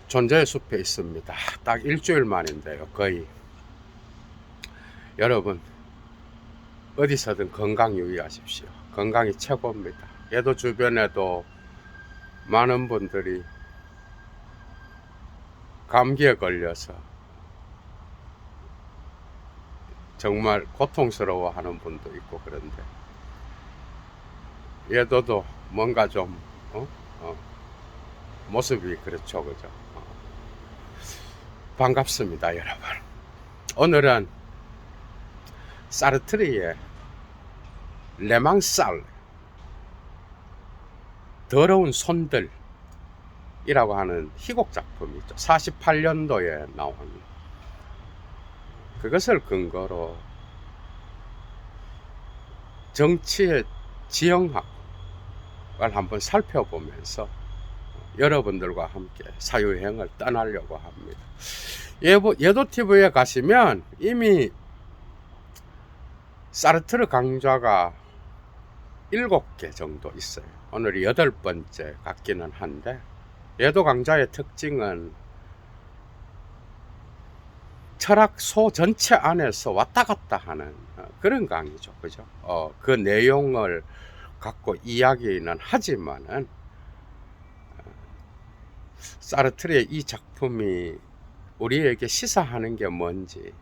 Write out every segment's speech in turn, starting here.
존재의 숲에 있습니다. 딱 일주일 만인데요. 거의. 여러분 어디서든 건강 유의하십시오. 건강이 최고입니다. 얘도 주변에도 많은 분들이 감기에 걸려서 정말 고통스러워 하는 분도 있고, 그런데 얘도도 뭔가 좀 어? 모습이 그렇죠, 그죠? 반갑습니다, 여러분. 오늘은 사르트르의 레망살, 더러운 손들이라고 하는 희곡 작품이죠. 48년도에 나온, 그것을 근거로 정치의 지형학을 한번 살펴보면서 여러분들과 함께 사유여행을 떠나려고 합니다. 예도TV에 가시면 이미 사르트르 강좌가 7개 정도 있어요. 오늘이 8번째 같기는 한데, 예도 강좌의 특징은 철학소 전체 안에서 왔다 갔다 하는 그런 강의죠. 그죠? 그 내용을 갖고 이야기는 하지만은, 사르트르의 이 작품이 우리에게 시사하는 게 뭔지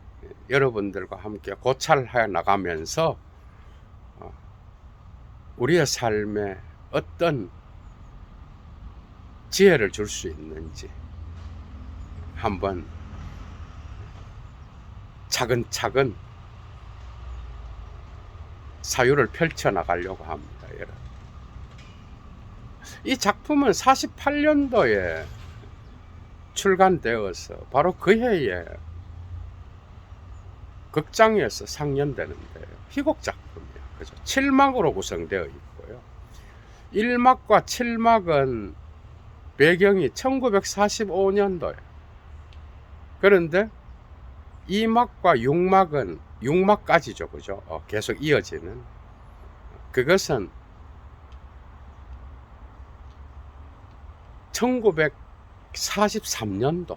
여러분들과 함께 고찰해 나가면서 우리의 삶에 어떤 지혜를 줄 수 있는지 한번 차근차근 사유를 펼쳐 나가려고 합니다, 여러분. 이 작품은 48년도에 출간되어서 바로 그 해에 극장에서 상연되는데요. 희곡 작품이에요. 그죠? 7막으로 구성되어 있고요. 1막과 7막은 배경이 1945년도에. 그런데 2막과 6막은 6막까지죠. 그죠? 계속 이어지는. 그것은 1943년도.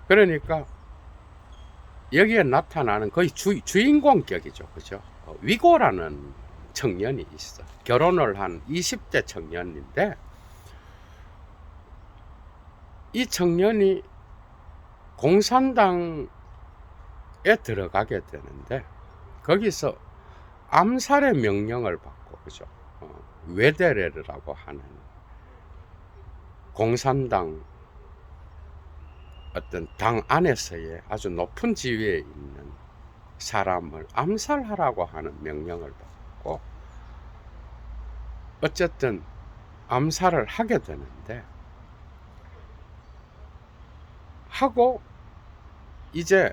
그러니까 여기에 나타나는 거의 주인공격이죠. 그죠? 위고라는 청년이 있어. 결혼을 한 20대 청년인데, 이 청년이 공산당에 들어가게 되는데, 거기서 암살의 명령을 받고, 그죠? 웨데레르라고 하는 공산당 어떤 당 안에서의 아주 높은 지위에 있는 사람을 암살하라고 하는 명령을 받고, 어쨌든 암살을 하게 되는데, 하고 이제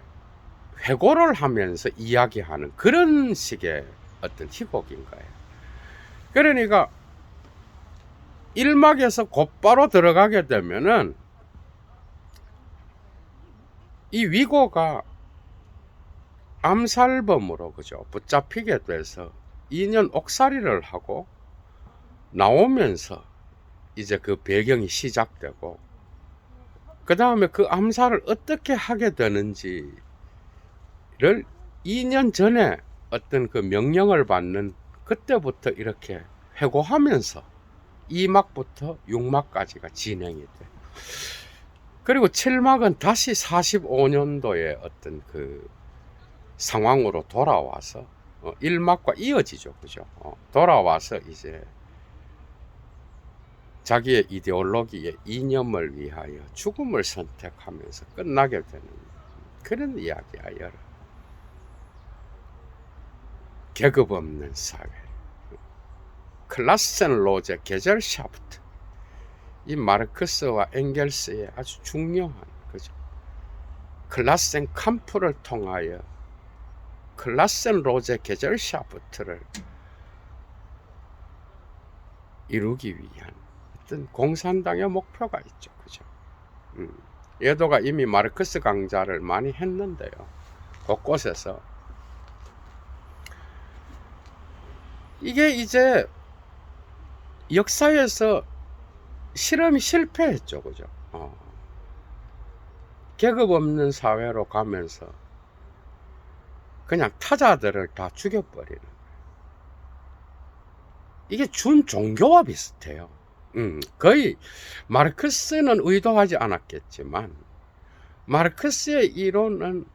회고를 하면서 이야기하는 그런 식의 어떤 희곡인 거예요. 그러니까 1막에서 곧바로 들어가게 되면은 이 위고가 암살범으로, 그죠, 붙잡히게 돼서 2년 옥살이를 하고 나오면서 이제 그 배경이 시작되고, 그 다음에 그 암살을 어떻게 하게 되는지를 2년 전에 어떤 그 명령을 받는 그때부터 이렇게 회고하면서 2막부터 6막까지가 진행이 돼. 그리고 7막은 다시 45년도에 어떤 그 상황으로 돌아와서 1막과 이어지죠. 그죠? 돌아와서 이제 자기의 이데올로기의 이념을 위하여 죽음을 선택하면서 끝나게 되는 그런 이야기야, 여러분. 계급 없는 사회, 클라센로제 게젤샤프트, 이 마르크스와 엥겔스의 아주 중요한, 그죠, 클라센 캄프를 통하여 클라센로제 게젤샤프트를 이루기 위한 어떤 공산당의 목표가 있죠. 그죠? 예도가 이미 마르크스 강좌를 많이 했는데요. 곳곳에서 이게 이제 역사에서 실험이 실패했죠, 그죠? 계급 없는 사회로 가면서 그냥 타자들을 다 죽여버리는. 이게 준 종교와 비슷해요. 거의 마르크스는 의도하지 않았겠지만 마르크스의 이론은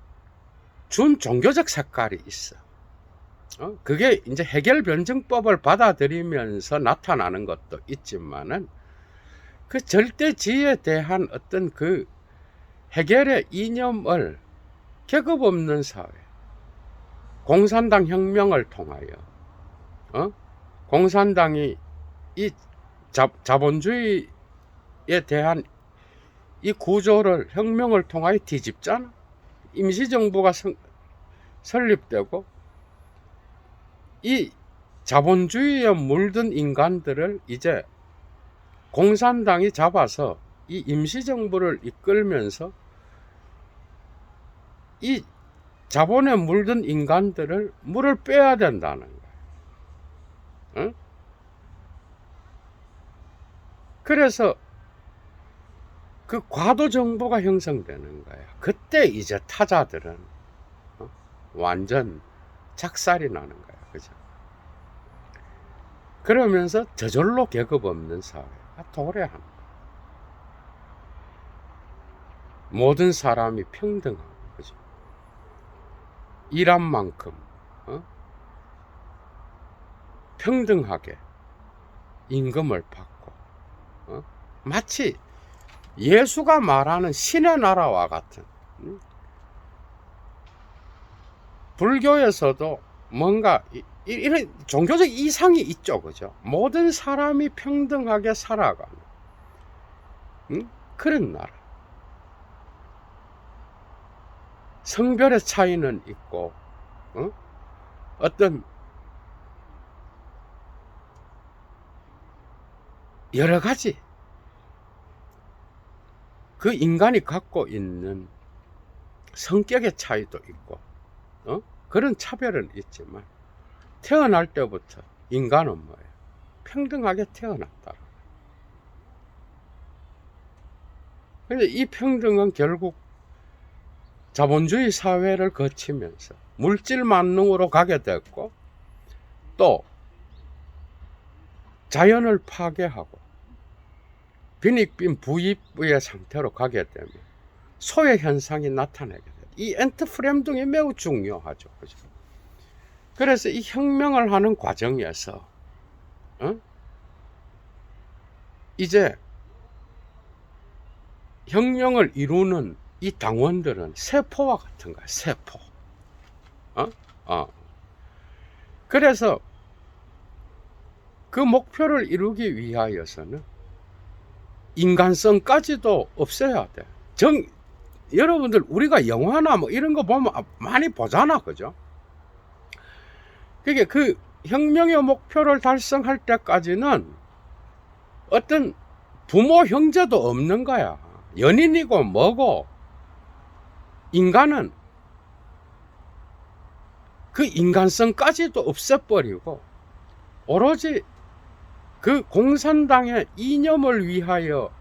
준 종교적 색깔이 있어. 그게 이제 해결 변증법을 받아들이면서 나타나는 것도 있지만은 그 절대지에 대한 어떤 그 해결의 이념을 계급 없는 사회, 공산당 혁명을 통하여 공산당이 이 자본주의에 대한 이 구조를 혁명을 통하여 뒤집잖아. 임시정부가 설립되고 이 자본주의에 물든 인간들을 이제 공산당이 잡아서 이 임시정부를 이끌면서 이 자본에 물든 인간들을 물을 빼야 된다는 거야. 응? 그래서 그 과도 정부가 형성되는 거야. 그때 이제 타자들은 완전 작살이 나는 거야. 그죠? 그러면서 저절로 계급 없는 사회가 도래하는 거야. 모든 사람이 평등하고, 그죠? 일한 만큼 평등하게 임금을 받고 마치 예수가 말하는 신의 나라와 같은. 불교에서도 뭔가 이런 종교적 이상이 있죠, 그죠? 모든 사람이 평등하게 살아가는 그런 나라. 성별의 차이는 있고 어떤 여러 가지 그 인간이 갖고 있는 성격의 차이도 있고 그런 차별은 있지만 태어날 때부터 인간은 뭐예요? 평등하게 태어났다. 근데 이 평등은 결국 자본주의 사회를 거치면서 물질 만능으로 가게 됐고 또 자연을 파괴하고 빈익빈 부익부의 상태로 가게 되면 소외 현상이 나타나게 돼요. 이 엔트프렘등이 매우 중요하죠. 그죠? 그래서 이 혁명을 하는 과정에서 이제 혁명을 이루는 이 당원들은 세포와 같은 거야. 세포. 그래서 그 목표를 이루기 위하여서는 인간성까지도 없애야 돼. 여러분들 우리가 영화나 뭐 이런 거 보면 많이 보잖아, 그죠? 그게 그 혁명의 목표를 달성할 때까지는 어떤 부모 형제도 없는 거야. 연인이고 뭐고 인간은 그 인간성까지도 없애버리고 오로지 그 공산당의 이념을 위하여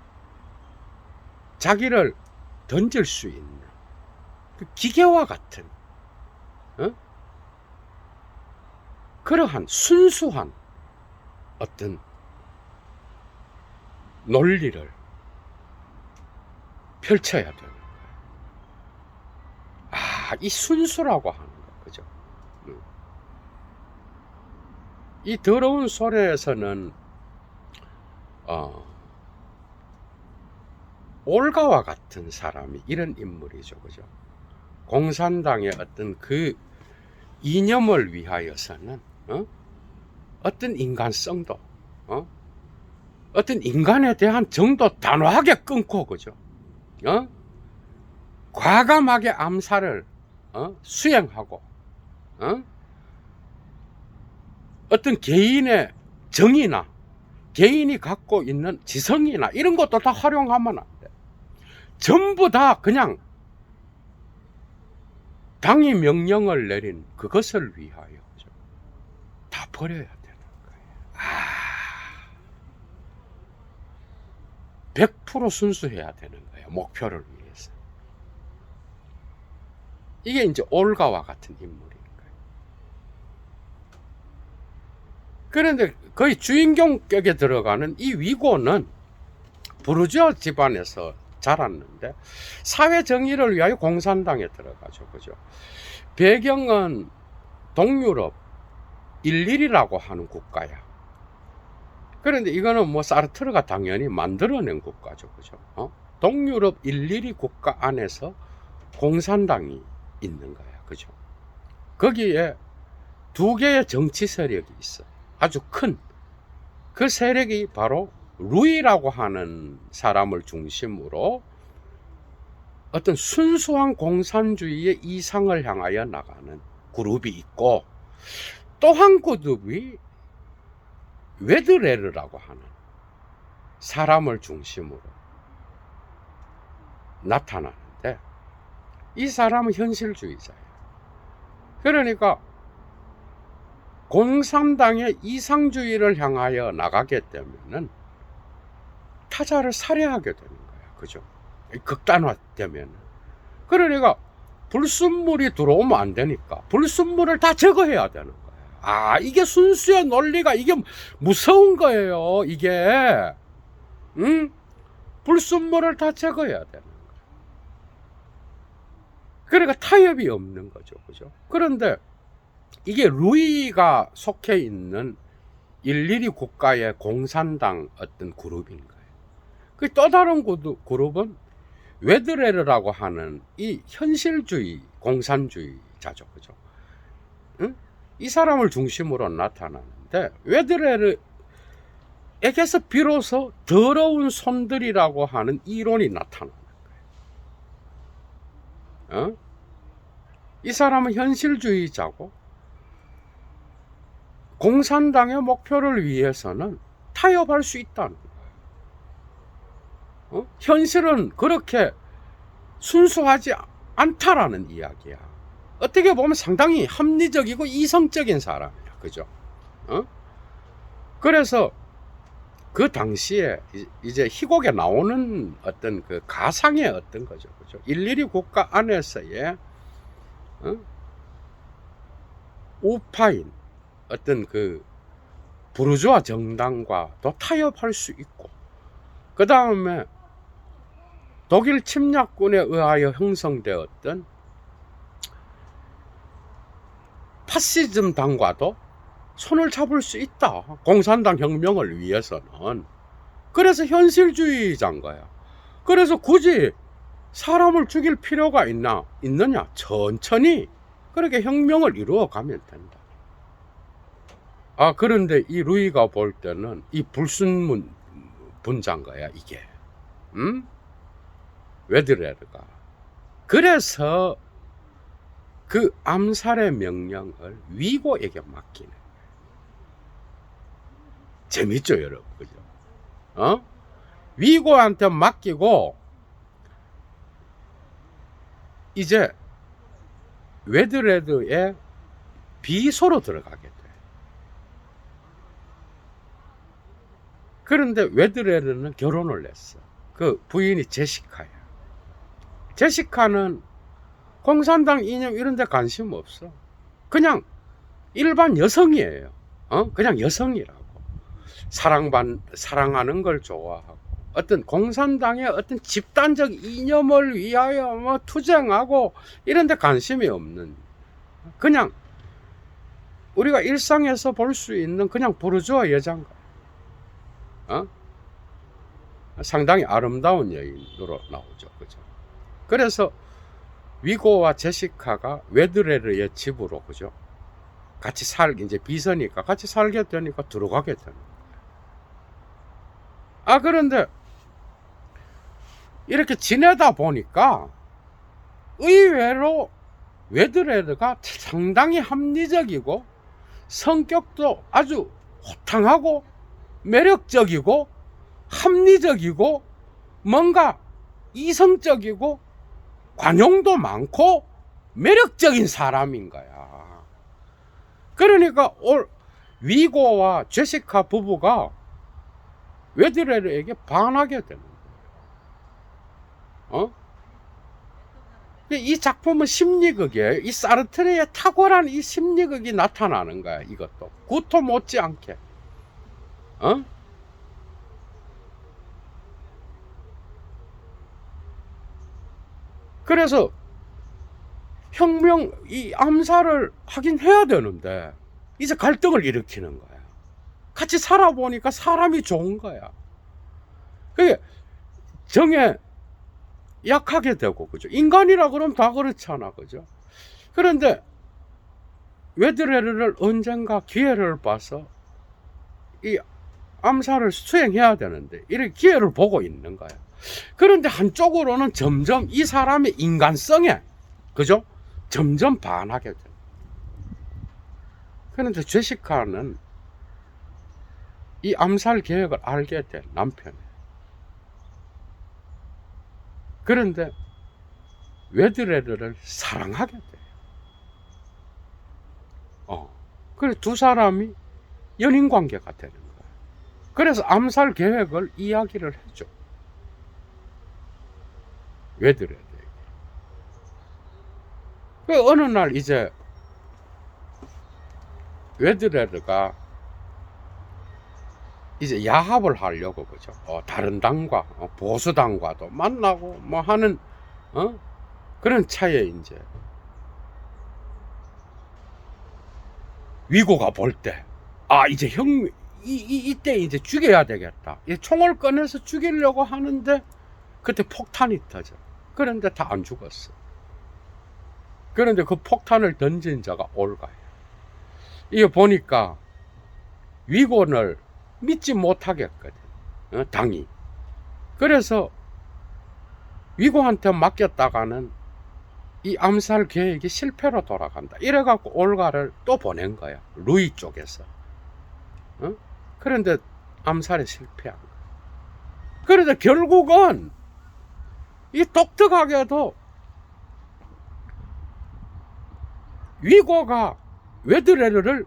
자기를 던질 수 있는 그 기계와 같은 그러한 순수한 어떤 논리를 펼쳐야 되는 거예요. 이 순수라고 하는 거, 그죠? 이 더러운 소리에서는 올가와 같은 사람이 이런 인물이죠, 그죠? 공산당의 어떤 그 이념을 위하여서는 어떤 인간성도 어떤 인간에 대한 정도 단호하게 끊고, 그죠? 과감하게 암살을 수행하고 어떤 개인의 정의나 개인이 갖고 있는 지성이나 이런 것도 다 활용하면 안 돼. 전부 다 그냥 당이 명령을 내린 그것을 위하여 다 버려야 되는 거예요. 100% 순수해야 되는 거예요. 목표를 위해서. 이게 이제 올가와 같은 인물인 거예요. 그런데 거의 주인공격에 들어가는 이 위고는 부르주아 집안에서 자랐는데 사회 정의를 위하여 공산당에 들어가죠. 그죠? 배경은 동유럽 일일이라고 하는 국가야. 그런데 이거는 뭐 사르트르가 당연히 만들어낸 국가죠. 그죠? 동유럽 일일이 국가 안에서 공산당이 있는 거야. 그죠? 거기에 두 개의 정치 세력이 있어. 아주 큰. 그 세력이 바로 루이라고 하는 사람을 중심으로 어떤 순수한 공산주의의 이상을 향하여 나가는 그룹이 있고, 또 한 그룹이 웨드레르라고 하는 사람을 중심으로 나타나는데, 이 사람은 현실주의자예요. 그러니까 공산당의 이상주의를 향하여 나가게 되면은 타자를 살해하게 되는 거야. 그죠? 극단화되면. 그러니까 불순물이 들어오면 안 되니까 불순물을 다 제거해야 되는 거야. 아, 이게 순수의 논리가, 이게 무서운 거예요. 이게. 불순물을 다 제거해야 되는 거야. 그러니까 타협이 없는 거죠. 그죠? 그런데 이게 루이가 속해 있는 일일이 국가의 공산당 어떤 그룹인 거예요. 그 또 다른 그룹은 웨드레르라고 하는 이 현실주의 공산주의자죠. 그죠? 응? 이 사람을 중심으로 나타나는데, 웨드레르에게서 비로소 더러운 손들이라고 하는 이론이 나타나는 거예요. 이 사람은 현실주의자고, 공산당의 목표를 위해서는 타협할 수 있다는 거예요. 현실은 그렇게 순수하지 않다라는 이야기야. 어떻게 보면 상당히 합리적이고 이성적인 사람이야. 그죠? 그래서 그 당시에 이제 희곡에 나오는 어떤 그 가상의 어떤 거죠. 그죠? 일일이 국가 안에서의 우파인 어떤 그 부르주아 정당과도 타협할 수 있고, 그 다음에 독일 침략군에 의하여 형성되었던 파시즘 당과도 손을 잡을 수 있다. 공산당 혁명을 위해서는. 그래서 현실주의자인 거야. 그래서 굳이 사람을 죽일 필요가 있느냐? 천천히 그렇게 혁명을 이루어 가면 된다. 아, 그런데 이 루이가 볼 때는 이 불순문 분자인 거야, 이게. 웨드레르가. 그래서 그 암살의 명령을 위고에게 맡기는. 재밌죠, 여러분? 그죠? 위고한테 맡기고, 이제 웨드레르의 비소로 들어가게 돼. 그런데 웨드레르는 결혼을 했어. 그 부인이 제시카야. 제시카는 공산당 이념 이런 데 관심 없어. 그냥 일반 여성이에요. 그냥 여성이라고. 사랑하는 걸 좋아하고, 어떤 공산당의 어떤 집단적 이념을 위하여 뭐 투쟁하고 이런 데 관심이 없는, 그냥 우리가 일상에서 볼 수 있는 그냥 부르주아 여자인 거야. 상당히 아름다운 여인으로 나오죠. 그죠? 그래서 위고와 제시카가 웨드레르의 집으로, 그죠? 같이 이제 비서니까 같이 살게 되니까 들어가게 되는 거예요. 아, 그런데 이렇게 지내다 보니까 의외로 웨드레르가 상당히 합리적이고 성격도 아주 호탕하고 매력적이고 합리적이고 뭔가 이성적이고 관용도 많고 매력적인 사람인 거야. 그러니까 위고와 제시카 부부가 웨드레르에게 반하게 되는 거야. 이 작품은 심리극이에요. 이 사르트르의 탁월한 이 심리극이 나타나는 거야. 이것도 구토 못지않게. 그래서 혁명, 이 암살을 하긴 해야 되는데 이제 갈등을 일으키는 거야. 같이 살아보니까 사람이 좋은 거야. 그게 정에 약하게 되고, 그죠? 인간이라 그러면 다 그렇잖아, 그죠? 그런데 웨드레르를 언젠가 기회를 봐서 이 암살을 수행해야 되는데 이렇게 기회를 보고 있는 거야. 그런데 한쪽으로는 점점 이 사람의 인간성에, 그죠? 점점 반하게 돼. 그런데 제시카는 이 암살 계획을 알게 돼, 남편이. 그런데 웨드레르를 사랑하게 돼. 그래 두 사람이 연인 관계가 되는 거야. 그래서 암살 계획을 이야기를 해줘. 웨드레르에게. 그 어느 날 이제 웨드레르가 이제 야합을 하려고, 그죠? 다른 당과 보수당과도 만나고 뭐 하는 그런 차에 이제 위고가 볼 때, 이제 이때 이제 죽여야 되겠다. 총을 꺼내서 죽이려고 하는데 그때 폭탄이 터져. 그런데 다 안 죽었어. 그런데 그 폭탄을 던진 자가 올가야. 이거 보니까 위고를 믿지 못하겠거든, 당이. 그래서 위고한테 맡겼다가는 이 암살 계획이 실패로 돌아간다. 이래갖고 올가를 또 보낸 거야, 루이 쪽에서. 그런데 암살에 실패한 거야. 그런데 결국은 이 독특하게도 위고가 웨드레르를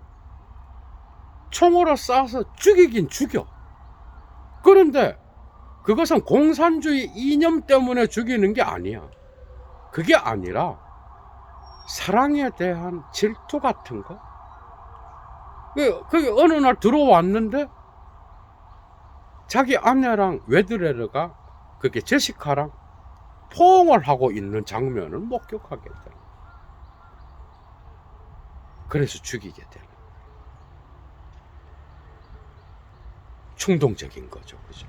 총으로 쏴서 죽이긴 죽여. 그런데 그것은 공산주의 이념 때문에 죽이는 게 아니야. 그게 아니라 사랑에 대한 질투 같은 거. 그게 어느 날 들어왔는데 자기 아내랑 웨드레르가, 그게 제시카랑 포옹을 하고 있는 장면을 목격하게 돼. 그래서 죽이게 되는. 충동적인 거죠, 그죠?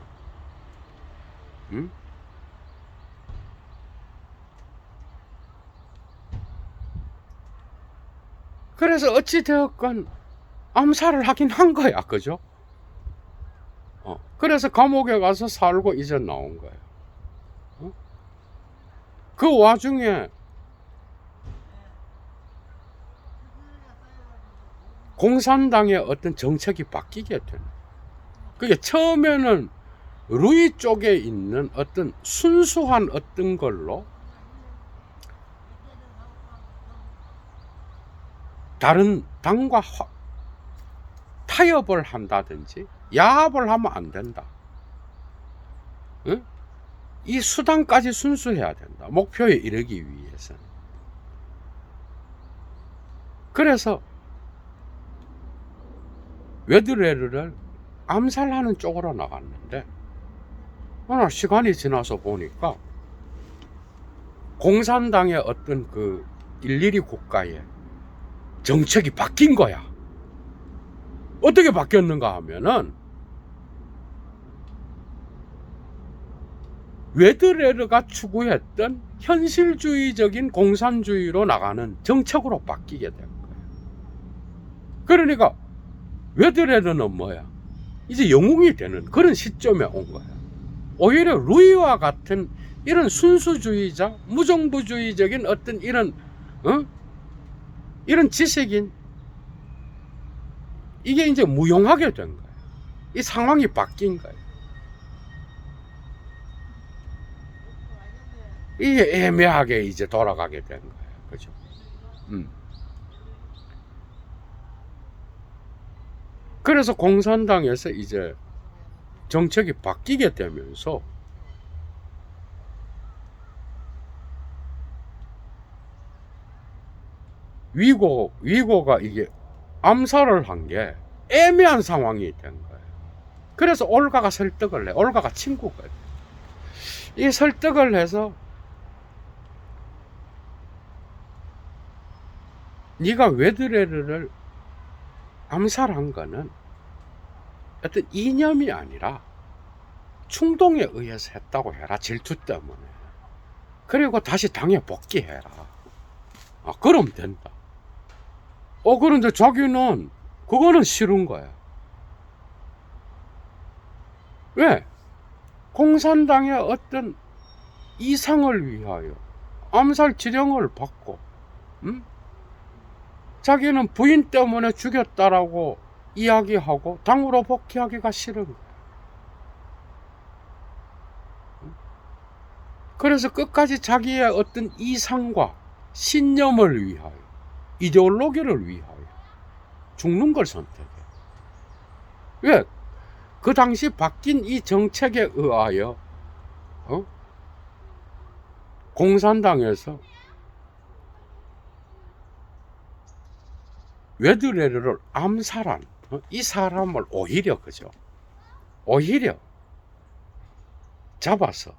그래서 어찌되었건 암살을 하긴 한 거야, 그죠? 그래서 감옥에 가서 살고 이제 나온 거예요. 그 와중에 공산당의 어떤 정책이 바뀌게 되는. 그게 처음에는 루이 쪽에 있는 어떤 순수한 어떤 걸로 다른 당과 타협을 한다든지 야합을 하면 안 된다. 이 수단까지 순수해야 된다, 목표에 이르기 위해서는. 그래서 웨드레르를 암살하는 쪽으로 나갔는데 오늘 시간이 지나서 보니까 공산당의 어떤 그 일일이 국가의 정책이 바뀐 거야. 어떻게 바뀌었는가 하면은 웨드레르가 추구했던 현실주의적인 공산주의로 나가는 정책으로 바뀌게 된 거예요. 그러니까 웨드레르는 뭐야? 이제 영웅이 되는 그런 시점에 온 거야. 오히려 루이와 같은 이런 순수주의자, 무정부주의적인 어떤 이런 이런 지식인, 이게 이제 무용하게 된 거예요. 이 상황이 바뀐 거예요. 이게 애매하게 이제 돌아가게 된 거예요. 그죠? 그래서 공산당에서 이제 정책이 바뀌게 되면서 위고가 이게 암살을 한 게 애매한 상황이 된 거예요. 그래서 올가가 설득을 해. 올가가 친구거든. 이 설득을 해서 네가 웨드레르를 암살한 거는 어떤 이념이 아니라 충동에 의해서 했다고 해라. 질투 때문에. 그리고 다시 당에 복귀해라. 그럼 된다. 그런데 자기는 그거는 싫은 거야. 왜? 공산당의 어떤 이상을 위하여 암살 지령을 받고, 자기는 부인 때문에 죽였다라고 이야기하고 당으로 복귀하기가 싫은 거야. 그래서 끝까지 자기의 어떤 이상과 신념을 위하여, 이데올로기를 위하여 죽는 걸 선택해. 왜? 그 당시 바뀐 이 정책에 의하여 공산당에서 웨드레르를 암살한 이 사람을 오히려 잡아서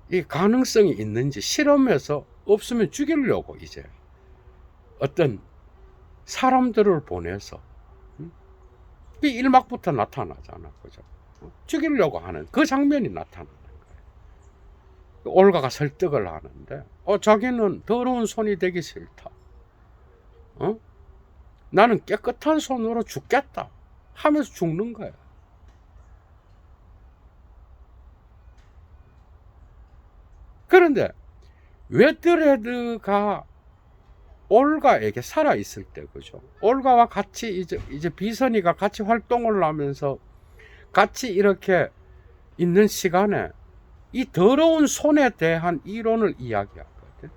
이 가능성이 있는지 실험해서 없으면 죽이려고 이제 어떤 사람들을 보내서 그 1막부터 나타나잖아. 그죠? 죽이려고 하는 그 장면이 나타나는 거예요. 올가가 설득을 하는데 자기는 더러운 손이 되기 싫다. 나는 깨끗한 손으로 죽겠다 하면서 죽는 거야. 그런데 웨드레드가 올가에게 살아있을 때, 그죠? 올가와 같이 이제 비선이가 같이 활동을 하면서 같이 이렇게 있는 시간에 이 더러운 손에 대한 이론을 이야기하거든.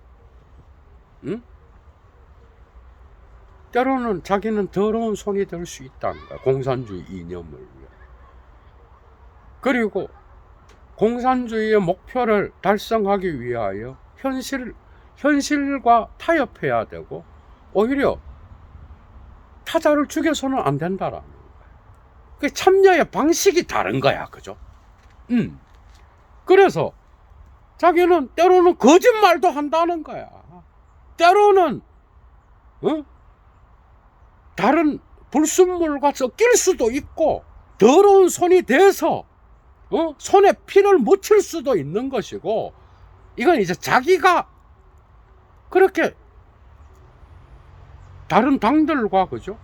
때로는 자기는 더러운 손이 될 수 있다는 거야. 공산주의 이념을 위해. 그리고 공산주의의 목표를 달성하기 위하여 현실과 타협해야 되고 오히려 타자를 죽여서는 안 된다라는 거야. 그 참여의 방식이 다른 거야. 그죠? 그래서 자기는 때로는 거짓말도 한다는 거야. 때로는 다른 불순물과 섞일 수도 있고 더러운 손이 돼서 손에 피를 묻힐 수도 있는 것이고, 이건 이제 자기가 그렇게 다른 당들과, 그죠?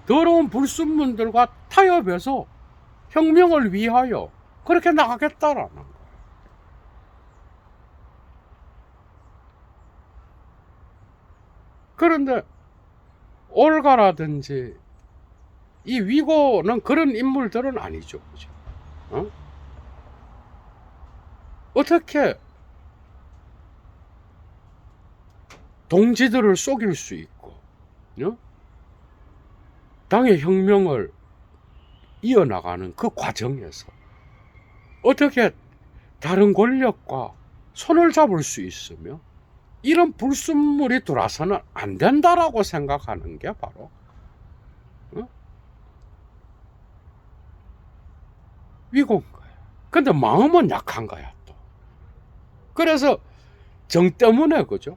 더러운 불순물들과 타협해서 혁명을 위하여 그렇게 나가겠다라는 거예요. 그런데 올가라든지 이 위고는 그런 인물들은 아니죠. 그죠? 어떻게 동지들을 속일 수 있고 당의 혁명을 이어나가는 그 과정에서 어떻게 다른 권력과 손을 잡을 수 있으며 이런 불순물이 들어와서는 안 된다라고 생각하는 게 바로 위고인 거야. 근데 마음은 약한 거야 또. 그래서 정 때문에, 그죠?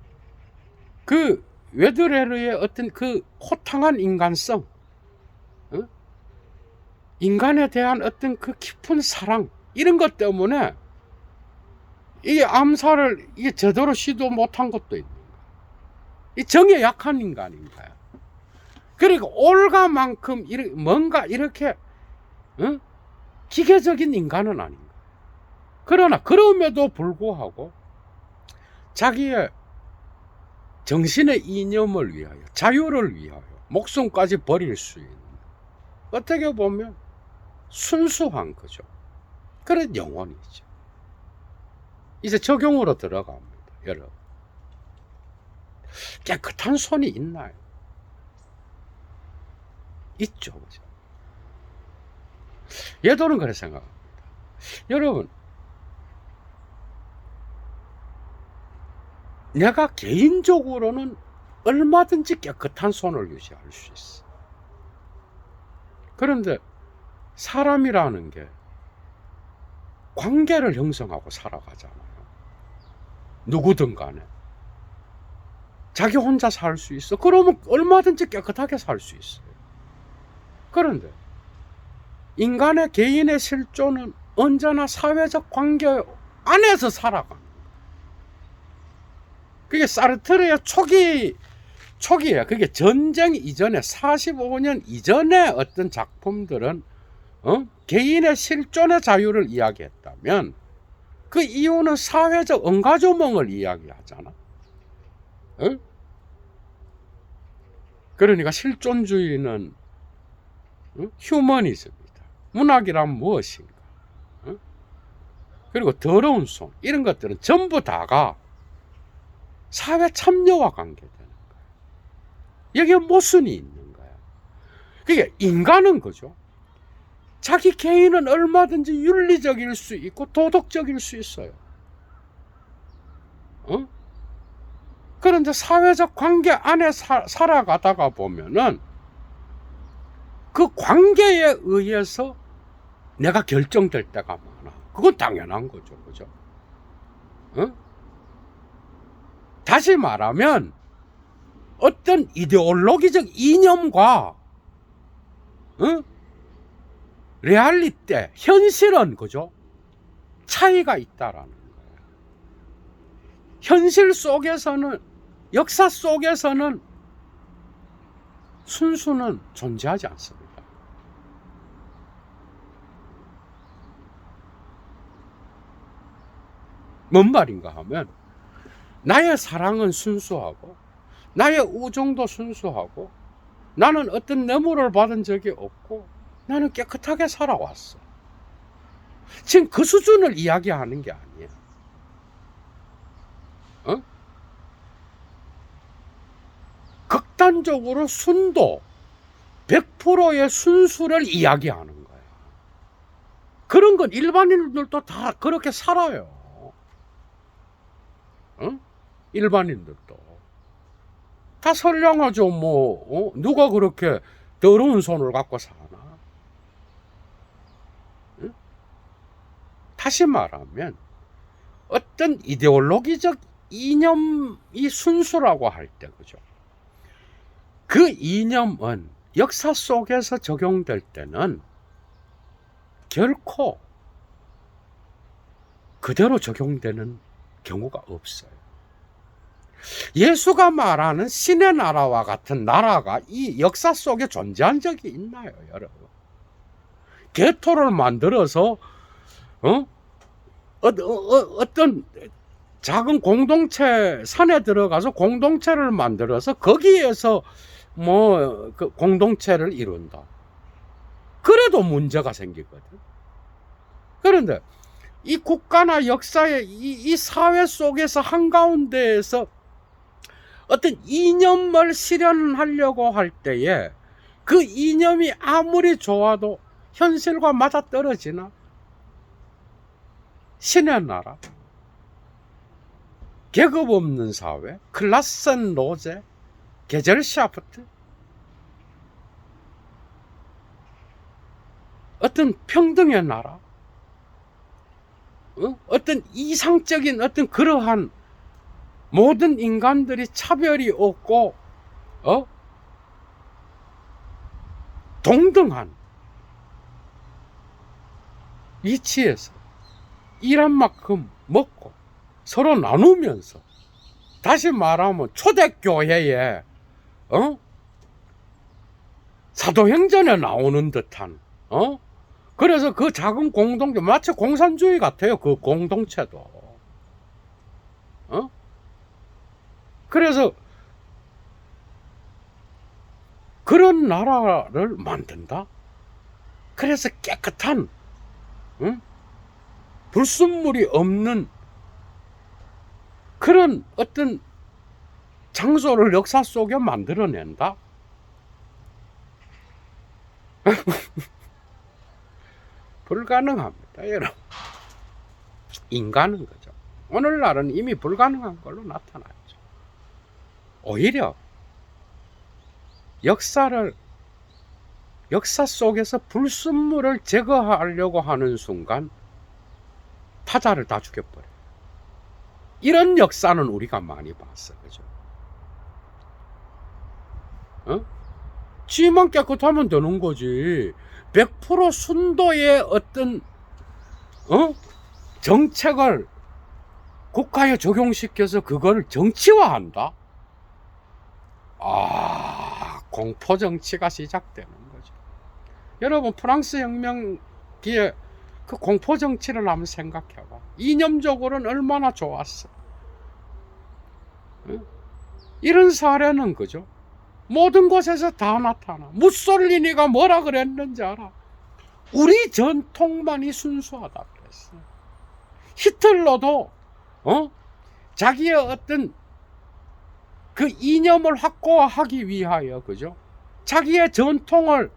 그 웨드레르의 어떤 그 호탕한 인간성, 인간에 대한 어떤 그 깊은 사랑, 이런 것 때문에 이게 암살을 이게 제대로 시도 못한 것도 있는 거야. 이 정에 약한 인간인 거야. 그리고 올가만큼 뭔가 이렇게 기계적인 인간은 아닌 거야. 그러나 그럼에도 불구하고 자기의 정신의 이념을 위하여, 자유를 위하여 목숨까지 버릴 수 있는, 어떻게 보면 순수한 거죠. 그런 영혼이죠. 이제 적용으로 들어갑니다. 여러분, 깨끗한 손이 있나요? 있죠. 그죠? 예도는 그렇게 생각합니다. 여러분, 내가 개인적으로는 얼마든지 깨끗한 손을 유지할 수 있어. 그런데 사람이라는 게 관계를 형성하고 살아가잖아요. 누구든 간에. 자기 혼자 살 수 있어. 그러면 얼마든지 깨끗하게 살 수 있어요. 그런데 인간의 개인의 실존은 언제나 사회적 관계 안에서 살아가. 그게 사르트르의 초기에 그게 전쟁 이전에 45년 이전의 어떤 작품들은 개인의 실존의 자유를 이야기했다면 그 이유는 사회적 은가조몽을 이야기하잖아. 그러니까 실존주의는 휴머니즘이다. 문학이란 무엇인가? 그리고 더러운 손 이런 것들은 전부 다가 사회 참여와 관계되는 거야. 여기에 모순이 있는 거야. 그게 인간은 거죠. 자기 개인은 얼마든지 윤리적일 수 있고 도덕적일 수 있어요. 그런데 사회적 관계 안에 살아가다가 보면은 그 관계에 의해서 내가 결정될 때가 많아. 그건 당연한 거죠. 그죠? 다시 말하면 어떤 이데올로기적 이념과 레알리티, 현실은 그죠? 차이가 있다라는 거예요. 현실 속에서는, 역사 속에서는 순수는 존재하지 않습니다. 뭔 말인가 하면 나의 사랑은 순수하고 나의 우정도 순수하고 나는 어떤 뇌물을 받은 적이 없고 나는 깨끗하게 살아왔어. 지금 그 수준을 이야기하는 게 아니야. 극단적으로 순도 100%의 순수를 이야기하는 거야. 그런 건 일반인들도 다 그렇게 살아요. 일반인들도 다 선량하죠. 뭐 누가 그렇게 더러운 손을 갖고 사나? 다시 말하면 어떤 이데올로기적 이념이 순수라고 할 때, 그죠? 그 이념은 역사 속에서 적용될 때는 결코 그대로 적용되는 경우가 없어요. 예수가 말하는 신의 나라와 같은 나라가 이 역사 속에 존재한 적이 있나요, 여러분? 개토를 만들어서 어떤 작은 공동체 산에 들어가서 공동체를 만들어서 거기에서 뭐 그 공동체를 이룬다. 그래도 문제가 생기거든. 그런데 이 국가나 역사의 이 사회 속에서 한가운데에서 어떤 이념을 실현하려고 할 때에 그 이념이 아무리 좋아도 현실과 맞아떨어지나? 신의 나라, 계급 없는 사회, 클라센 로제, 게젤샤프트, 어떤 평등의 나라, 어떤 이상적인 어떤 그러한 모든 인간들이 차별이 없고 동등한 위치에서 일한 만큼 먹고 서로 나누면서, 다시 말하면 초대교회에 사도행전에 나오는 듯한 그래서 그 작은 공동체 마치 공산주의 같아요. 그 공동체도 그래서 그런 나라를 만든다. 그래서 깨끗한 불순물이 없는 그런 어떤 장소를 역사 속에 만들어낸다. 불가능합니다, 여러분. 인간은 그죠. 오늘날은 이미 불가능한 걸로 나타나죠. 오히려 역사 속에서 불순물을 제거하려고 하는 순간 타자를 다 죽여버려요. 이런 역사는 우리가 많이 봤어. 그죠? 지만 깨끗하면 되는 거지. 100% 순도의 어떤 정책을 국가에 적용시켜서 그걸 정치화한다? 공포 정치가 시작되는 거죠. 여러분, 프랑스 혁명 뒤에 그 공포 정치를 한번 생각해봐. 이념적으로는 얼마나 좋았어. 이런 사례는 그죠? 모든 곳에서 다 나타나. 무솔리니가 뭐라 그랬는지 알아? 우리 전통만이 순수하다 그랬어. 히틀러도 자기의 어떤 그 이념을 확고하기 위하여, 그죠? 자기의 전통을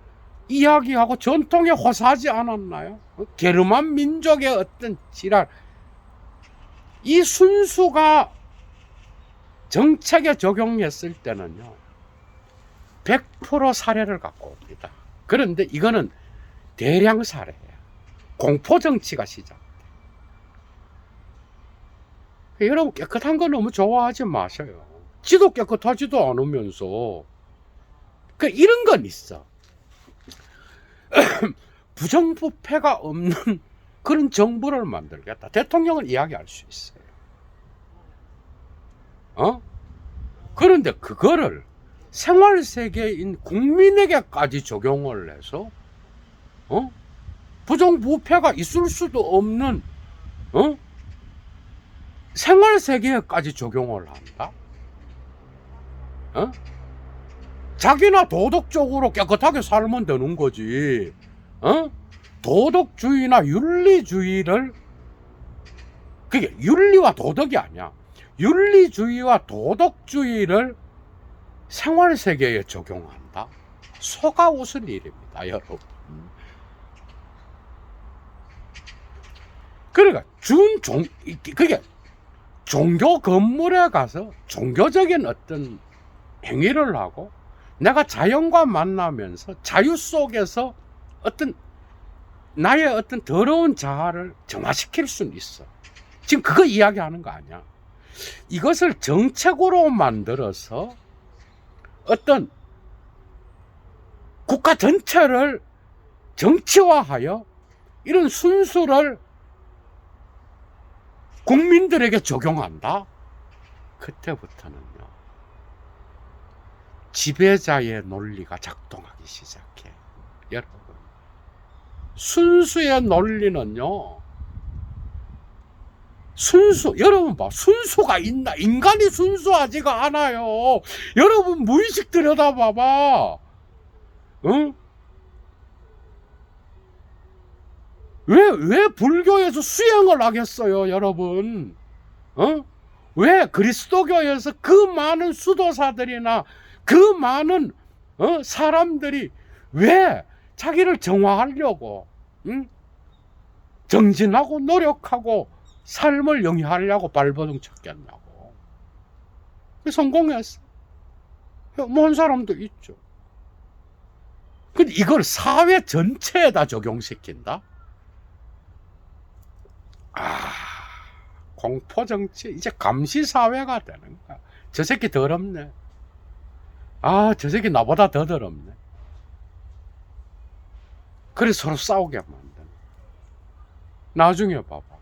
이야기하고 전통에 호소하지 않았나요? 게르만 민족의 어떤 지랄, 이 순수가 정책에 적용했을 때는요 100% 사례를 갖고 옵니다. 그런데 이거는 대량 사례예요. 공포 정치가 시작. 여러분, 깨끗한 거 너무 좋아하지 마셔요. 지도 깨끗하지도 않으면서 이런 건 있어. 부정부패가 없는 그런 정부를 만들겠다. 대통령은 이야기할 수 있어요. 그런데 그거를 생활세계인 국민에게까지 적용을 해서 부정부패가 있을 수도 없는 생활세계에까지 적용을 한다? 자기나 도덕적으로 깨끗하게 살면 되는 거지. 도덕주의나 윤리주의를, 그게 윤리와 도덕이 아니야. 윤리주의와 도덕주의를 생활세계에 적용한다? 속아 웃을 일입니다, 여러분. 그러니까 그게 종교 건물에 가서 종교적인 어떤 행위를 하고 내가 자연과 만나면서 자유 속에서 어떤 나의 어떤 더러운 자아를 정화시킬 수는 있어. 지금 그거 이야기하는 거 아니야. 이것을 정책으로 만들어서 어떤 국가 전체를 정치화하여 이런 순수를 국민들에게 적용한다? 그때부터는요 지배자의 논리가 작동하기 시작해. 여러분, 순수의 논리는요 여러분 봐, 순수가 있나? 인간이 순수하지가 않아요. 여러분 무의식 들여다봐봐. 왜 불교에서 수행을 하겠어요, 여러분? 왜 그리스도교에서 그 많은 수도사들이나 그 많은 사람들이 왜 자기를 정화하려고 정진하고 노력하고 삶을 영위하려고 발버둥 쳤겠냐고. 성공했어. 뭐 사람도 있죠. 근데 이걸 사회 전체에다 적용시킨다? 공포정치, 이제 감시사회가 되는 거야. 저 새끼 더럽네. 저 새끼 나보다 더 더럽네. 그래서 서로 싸우게 만드는. 나중에 봐봐.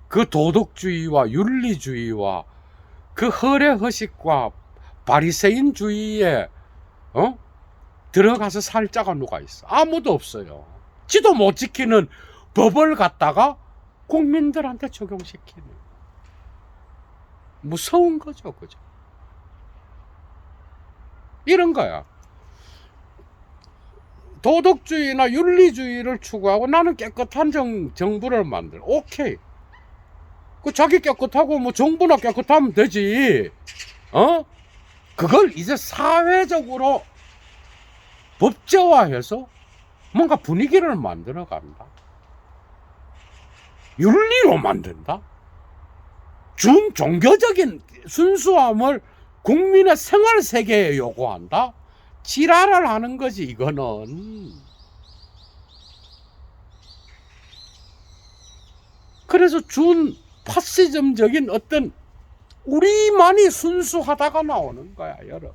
그 도덕주의와 윤리주의와 그 허례허식과 바리새인주의에 들어가서 살 자가 누가 있어? 아무도 없어요. 지도 못 지키는 법을 갖다가 국민들한테 적용시키는. 무서운 거죠, 그죠? 이런 거야. 도덕주의나 윤리주의를 추구하고 나는 깨끗한 정부를 만들. 오케이. 그 자기 깨끗하고 뭐 정부나 깨끗하면 되지. 그걸 이제 사회적으로 법제화해서 뭔가 분위기를 만들어 간다. 윤리로 만든다. 종교적인 순수함을 국민의 생활 세계에 요구한다? 지랄을 하는 거지, 이거는. 그래서 준 파시즘적인 어떤 우리만이 순수하다가 나오는 거야, 여러분.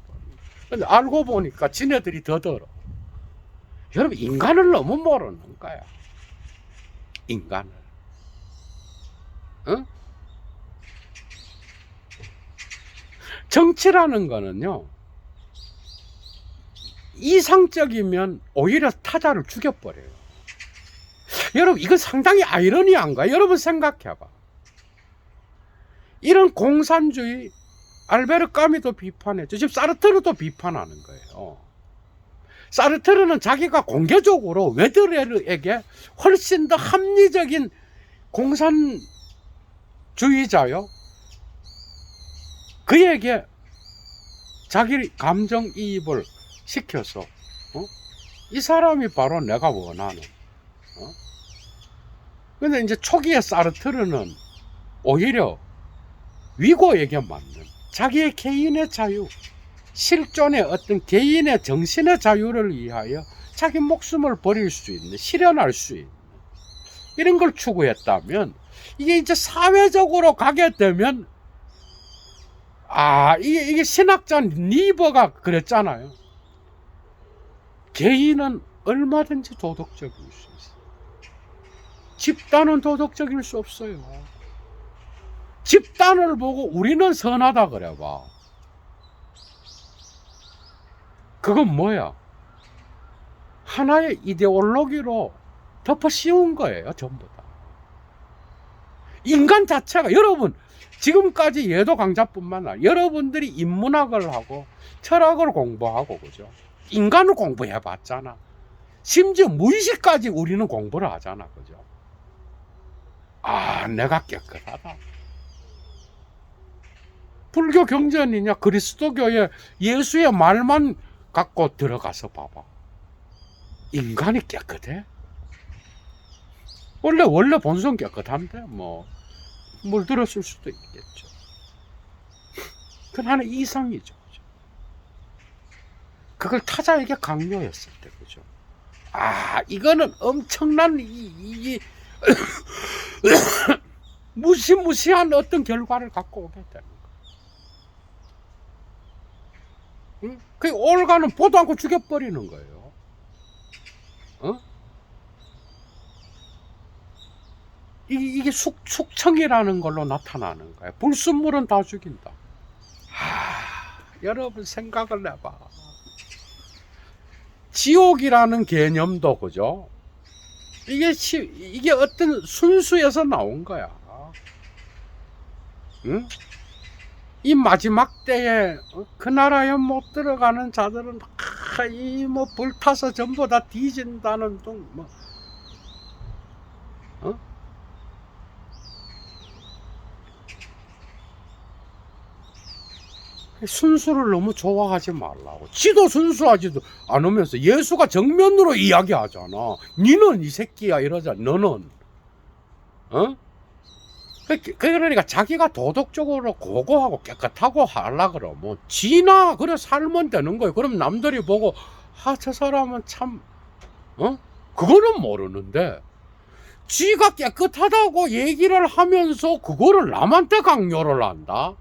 근데 알고 보니까 지네들이 더 더러. 여러분, 인간을 너무 모르는 거야. 인간을. 어? 정치라는 거는요, 이상적이면 오히려 타자를 죽여버려요. 여러분, 이거 상당히 아이러니한가? 여러분 생각해봐. 이런 공산주의, 알베르 까미도 비판했죠. 지금 사르트르도 비판하는 거예요. 사르트르는 자기가 공개적으로 웨드레르에게 훨씬 더 합리적인 공산주의자요. 그에게 자기 감정이입을 시켜서 이 사람이 바로 내가 원하는. 근데 이제 초기에 사르트르는 오히려 위고에게 맞는 자기의 개인의 자유, 실존의 어떤 개인의 정신의 자유를 위하여 자기 목숨을 버릴 수 있는, 실현할 수 있는 이런 걸 추구했다면, 이게 이제 사회적으로 가게 되면 이게 신학자 니버가 그랬잖아요. 개인은 얼마든지 도덕적일 수 있어요. 집단은 도덕적일 수 없어요. 집단을 보고 우리는 선하다 그래봐. 그건 뭐야? 하나의 이데올로기로 덮어 씌운 거예요, 전부 다. 인간 자체가, 여러분, 지금까지 예도 강좌뿐만 아니라 여러분들이 인문학을 하고 철학을 공부하고, 그죠? 인간을 공부해 봤잖아. 심지어 무의식까지 우리는 공부를 하잖아, 그죠? 내가 깨끗하다. 불교 경전이냐, 그리스도교의 예수의 말만 갖고 들어가서 봐봐. 인간이 깨끗해? 원래 본성 깨끗한데, 물 들었을 수도 있겠죠. 그건 하나 이상이죠. 그죠? 그걸 타자에게 강요했을 때, 그죠? 이거는 엄청난, 무시무시한 어떤 결과를 갖고 오게 되는 거예요. 그 올가는 보도 않고 죽여버리는 거예요. 이게 숙청이라는 걸로 나타나는 거예요. 불순물은 다 죽인다. 여러분 생각을 해봐. 지옥이라는 개념도, 그죠? 이게 어떤 순수에서 나온 거야. 응? 이 마지막 때에 그 나라에 못 들어가는 자들은 불타서 전부 다 뒤진다는 둥, 순수를 너무 좋아하지 말라고. 지도 순수하지도 않으면서 예수가 정면으로 이야기하잖아. 니는 이 새끼야 이러자. 너는 그러니까 자기가 도덕적으로 고고하고 깨끗하고 하려 그러면 지나 그래 살면 되는 거예요. 그럼 남들이 보고 저 사람은 참 그거는 모르는데, 지가 깨끗하다고 얘기를 하면서 그거를 남한테 강요를 한다?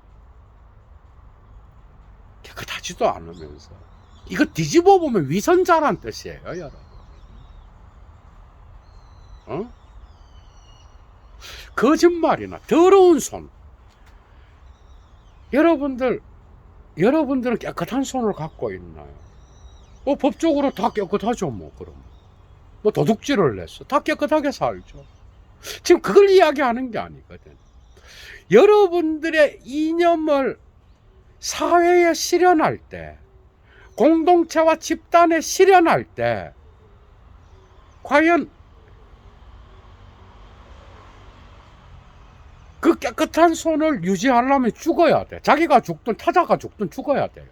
깨끗하지도 않으면서. 이거 뒤집어 보면 위선자란 뜻이에요, 여러분. 거짓말이나 더러운 손. 여러분들은 깨끗한 손을 갖고 있나요? 법적으로 다 깨끗하죠, 그럼. 도둑질을 냈어. 다 깨끗하게 살죠. 지금 그걸 이야기하는 게 아니거든. 여러분들의 이념을 사회에 실현할 때, 공동체와 집단에 실현할 때, 과연 그 깨끗한 손을 유지하려면 죽어야 돼. 자기가 죽든 타자가 죽든 죽어야 돼요.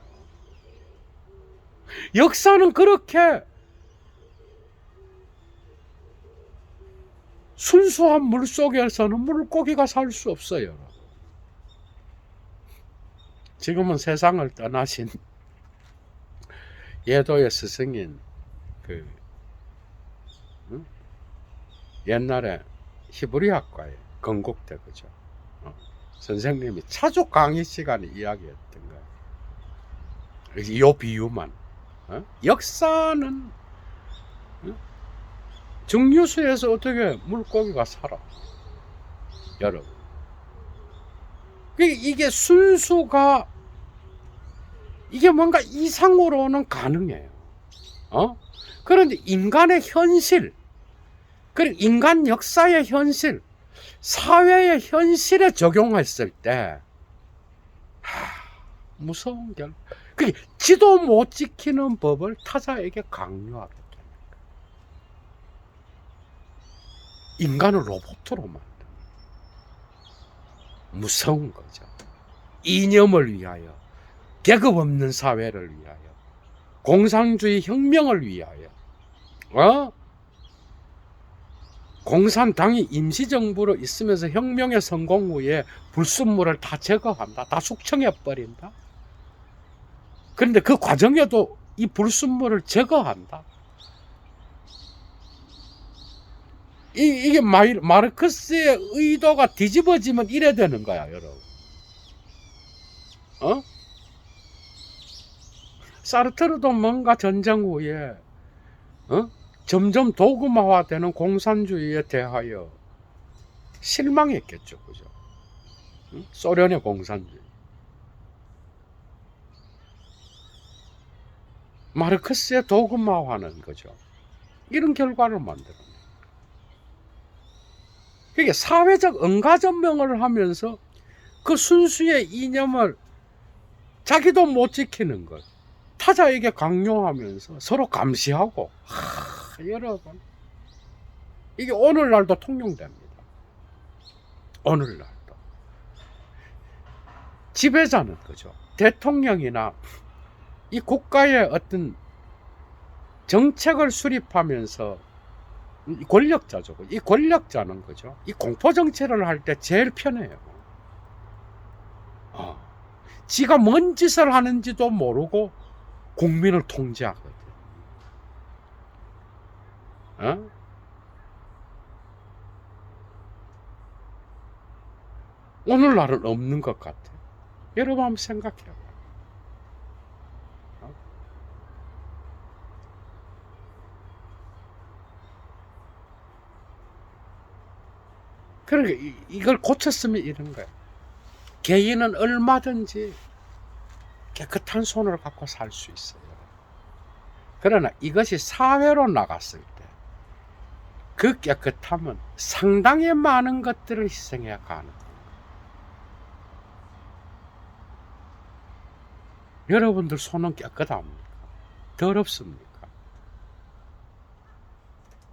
역사는 그렇게 순수한 물속에서는 물고기가 살 수 없어요. 지금은 세상을 떠나신 예도의 스승인 그 옛날에 히브리학과에 건국대 그죠? 선생님이 자주 강의 시간에 이야기했던 거예요. 이 비유만. 역사는 증류수에서 어떻게 물고기가 살아? 여러분. 이게 순수가 이게 뭔가 이상으로는 가능해요. 그런데 인간의 현실, 그리고 인간 역사의 현실, 사회의 현실에 적용했을 때 무서운 결. 그게 지도 못 지키는 법을 타자에게 강요하게 됩니다. 인간을 로봇으로 만든 무서운 거죠. 이념을 위하여, 계급 없는 사회를 위하여, 공산주의 혁명을 위하여, 공산당이 임시정부로 있으면서 혁명의 성공 후에 불순물을 다 제거한다. 다 숙청해버린다. 그런데 그 과정에도 이 불순물을 제거한다. 이게 마르크스의 의도가 뒤집어지면 이래 되는 거야, 여러분. 사르트르도 뭔가 전쟁 후에 점점 도구마화되는 공산주의에 대하여 실망했겠죠, 그죠? 소련의 공산주의. 마르크스의 도구마화는 거죠. 이런 결과를 만들어내. 그게 사회적 은가전명을 하면서 그 순수의 이념을 자기도 못 지키는 것, 타자에게 강요하면서 서로 감시하고. 여러분, 이게 오늘날도 통용됩니다. 오늘날도. 지배자는 그죠. 대통령이나 이 국가의 어떤 정책을 수립하면서 이 권력자죠. 이 권력자는 그죠. 이 공포 정치를 할 때 제일 편해요. 지가 뭔 짓을 하는지도 모르고 국민을 통제하거든. 오늘날은 없는 것 같아. 여러분 한번 생각해봐. 그러니까 이걸 고쳤으면 이런 거야. 개인은 얼마든지 깨끗한 손을 갖고 살 수 있어요. 그러나 이것이 사회로 나갔을 때 그 깨끗함은 상당히 많은 것들을 희생해야 가는 거예요. 여러분들 손은 깨끗합니까? 더럽습니까?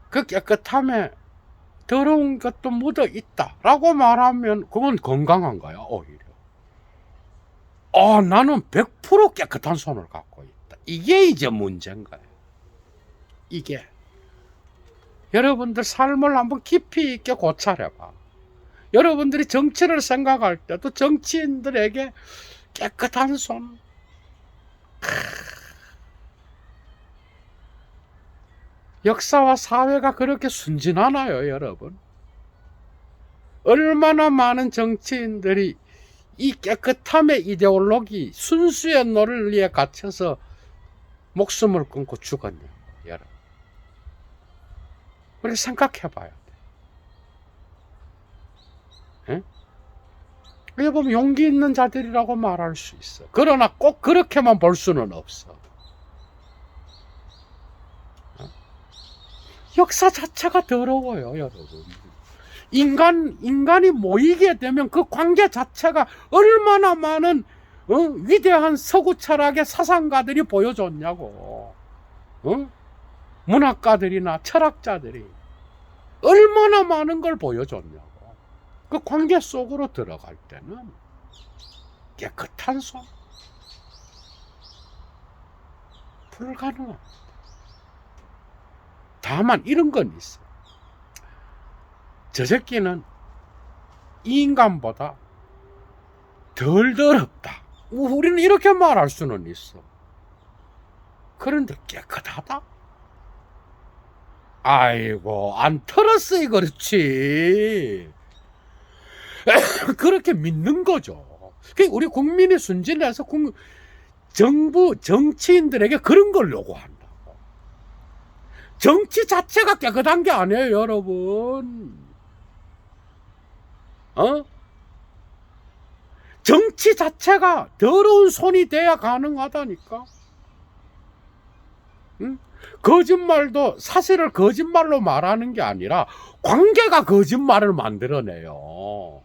그 깨끗함에 더러운 것도 묻어 있다라고 말하면 그건 건강한 거야, 오히려. 나는 100% 깨끗한 손을 갖고 있다. 이게 이제 문제인 거예요. 이게. 여러분들 삶을 한번 깊이 있게 고찰해봐. 여러분들이 정치를 생각할 때도 정치인들에게 깨끗한 손. 역사와 사회가 그렇게 순진하나요, 여러분? 얼마나 많은 정치인들이 이 깨끗함의 이데올로기, 순수의 논리에 갇혀서 목숨을 끊고 죽었냐고, 여러분. 우리 생각해 봐야 돼. 여기 보면 용기 있는 자들이라고 말할 수 있어. 그러나 꼭 그렇게만 볼 수는 없어. 역사 자체가 더러워요, 여러분. 인간이 모이게 되면 그 관계 자체가 얼마나 많은 위대한 서구 철학의 사상가들이 보여줬냐고. 문학가들이나 철학자들이 얼마나 많은 걸 보여줬냐고. 그 관계 속으로 들어갈 때는 깨끗한 손 불가능합니다. 다만 이런 건 있어. 저 새끼는 이 인간보다 덜 더럽다. 우리는 이렇게 말할 수는 있어. 그런데 깨끗하다? 아이고, 안 털었으니 그렇지. 그렇게 믿는 거죠. 우리 국민이 순진해서 정부, 정치인들에게 그런 걸 요구한다고. 정치 자체가 깨끗한 게 아니에요, 여러분. 정치 자체가 더러운 손이 돼야 가능하다니까. 응? 거짓말도 사실을 거짓말로 말하는 게 아니라 관계가 거짓말을 만들어내요.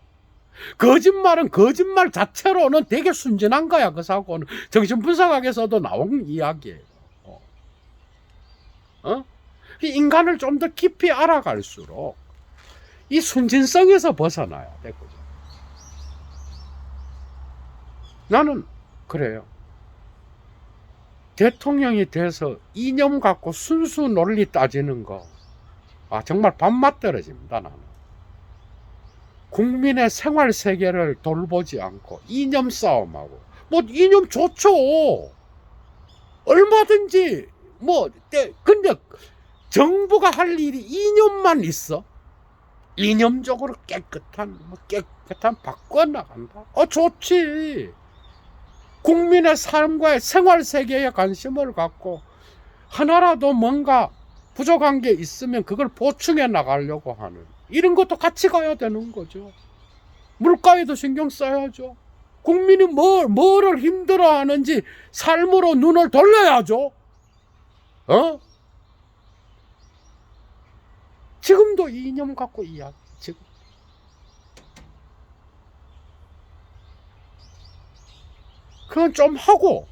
거짓말은 거짓말 자체로는 되게 순진한 거야. 그 사고는 정신분석학에서도 나온 이야기예요. 인간을 좀 더 깊이 알아갈수록 이 순진성에서 벗어나야 되거든. 나는 그래요. 대통령이 돼서 이념 갖고 순수 논리 따지는 거, 정말 밥맛 떨어집니다. 나는 국민의 생활 세계를 돌보지 않고 이념 싸움하고, 뭐 이념 좋죠. 얼마든지 근데 정부가 할 일이 이념만 있어. 이념적으로 깨끗한 바꿔나간다. 좋지. 국민의 삶과의 생활 세계에 관심을 갖고 하나라도 뭔가 부족한 게 있으면 그걸 보충해 나가려고 하는, 이런 것도 같이 가야 되는 거죠. 물가에도 신경 써야죠. 국민이 뭐를 힘들어하는지 삶으로 눈을 돌려야죠. 지금도 이념 갖고 이야기. 지금 그건 좀 하고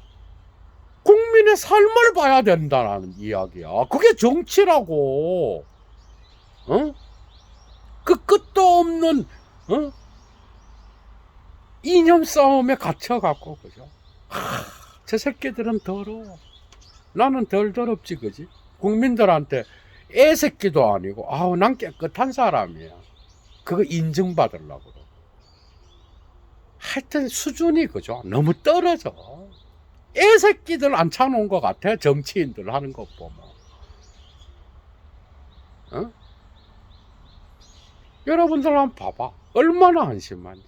국민의 삶을 봐야 된다는 이야기야. 그게 정치라고. 그 끝도 없는 이념 싸움에 갇혀갖고, 그죠? 저 새끼들은 더러워. 나는 덜 더럽지, 그지? 국민들한테 애새끼도 아니고, 난 깨끗한 사람이야. 그거 인증받으려고 그러고. 하여튼 수준이, 그죠? 너무 떨어져. 애새끼들 앉혀놓은 것 같아. 정치인들 하는 것 보면. 여러분들 한번 봐봐. 얼마나 한심한지.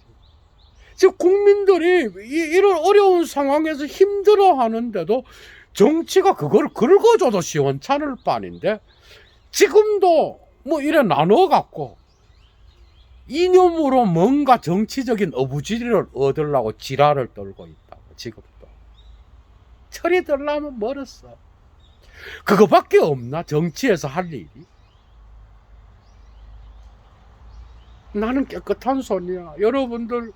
지금 국민들이 이런 어려운 상황에서 힘들어 하는데도 정치가 그걸 긁어줘도 시원찮을 판인데, 지금도 이래 나눠갖고 이념으로 뭔가 정치적인 어부지리를 얻으려고 지랄을 떨고 있다고. 지금도 철이 들려면 멀었어. 그거밖에 없나 정치에서 할 일이? 나는 깨끗한 손이야, 여러분들.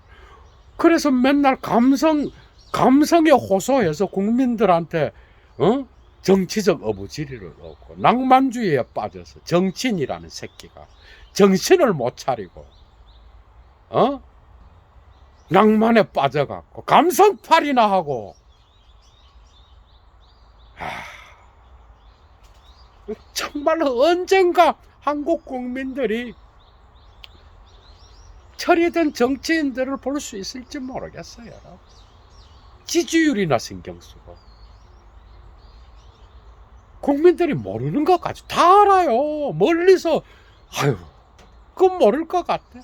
그래서 맨날 감성에 호소해서 국민들한테 정치적 어부지리를 얻고, 낭만주의에 빠져서 정치인이라는 새끼가 정신을 못 차리고 낭만에 빠져갖고 감성팔이나 하고, 정말로 언젠가 한국 국민들이 철이든 정치인들을 볼 수 있을지 모르겠어요. 지지율이나 신경 쓰고. 국민들이 모르는 것까지 다 알아요. 멀리서 그건 모를 것 같아.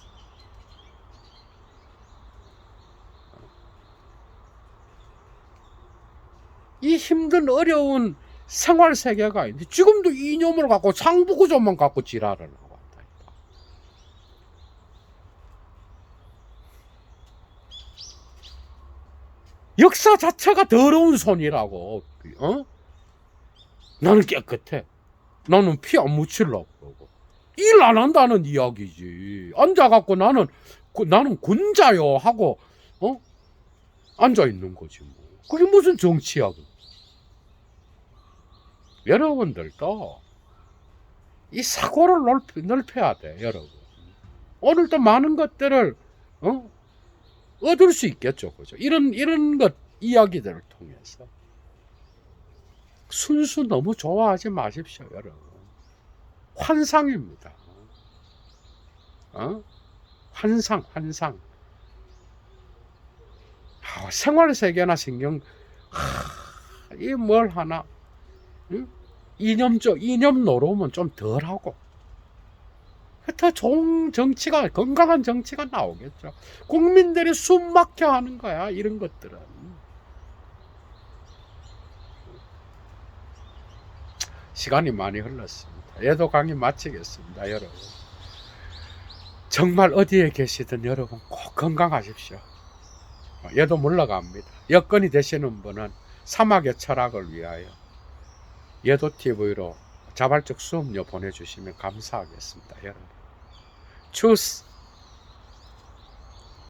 이 힘든 어려운 생활 세계가 있는데 지금도 이념을 갖고 상부구조만 갖고 지랄을 하고 왔다. 역사 자체가 더러운 손이라고. 나는 깨끗해. 나는 피 안 묻히려고 그러고. 일 안 한다는 이야기지. 앉아갖고 나는 군자요 하고 앉아 있는 거지 뭐. 그게 무슨 정치야. 여러분들도 이 사고를 넓혀야 돼, 여러분. 오늘도 많은 것들을 얻을 수 있겠죠, 그죠? 이런 것 이야기들을 통해서 순수 너무 좋아하지 마십시오, 여러분. 환상입니다. 환상. 생활세계나 신경, 이 뭘 하나, 응? 이념 노름은 좀 덜하고, 더 좋은 정치가, 건강한 정치가 나오겠죠. 국민들이 숨 막혀 하는 거야, 이런 것들은. 시간이 많이 흘렀습니다. 얘도 강의 마치겠습니다, 여러분. 정말 어디에 계시든 여러분 꼭 건강하십시오. 얘도 물러갑니다. 여건이 되시는 분은 사막의 철학을 위하여 얘도 TV로 자발적 수업료 보내주시면 감사하겠습니다, 여러분. 추스!